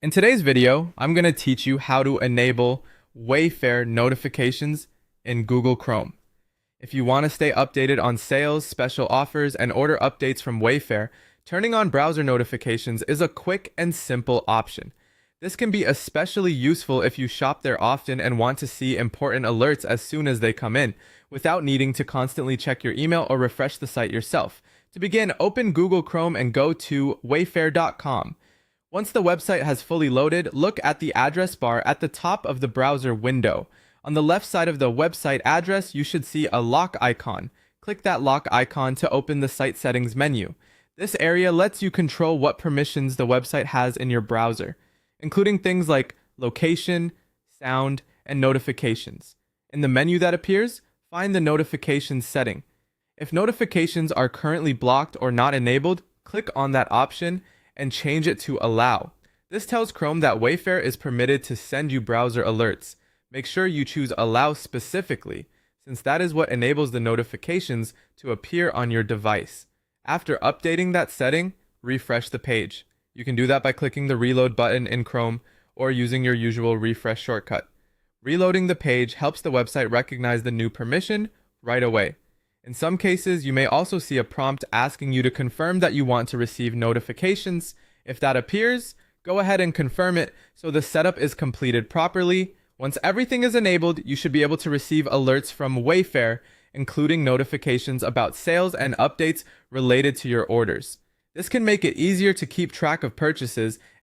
In today's video, I'm going to teach you how to enable Wayfair notifications in Google Chrome. If you want to stay updated on sales, special offers, and order updates from Wayfair, turning on browser notifications is a quick and simple option. This can be especially useful if you shop there often and want to see important alerts as soon as they come in, without needing to constantly check your email or refresh the site yourself. To begin, open Google Chrome and go to wayfair.com. Once the website has fully loaded, look at the address bar at the top of the browser window. On the left side of the website address, you should see a lock icon. Click that lock icon to open the site settings menu. This area lets you control what permissions the website has in your browser, including things like location, sound, and notifications. In the menu that appears, find the notifications setting. If notifications are currently blocked or not enabled, click on that option and change it to allow. This tells Chrome that Wayfair is permitted to send you browser alerts. Make sure you choose allow specifically, since that is what enables the notifications to appear on your device. After updating that setting, refresh the page. You can do that by clicking the reload button in Chrome or using your usual refresh shortcut. Reloading the page helps the website recognize the new permission right away. In some cases, you may also see a prompt asking you to confirm that you want to receive notifications. If that appears, go ahead and confirm it so the setup is completed properly. Once everything is enabled, you should be able to receive alerts from Wayfair, including notifications about sales and updates related to your orders. This can make it easier to keep track of purchases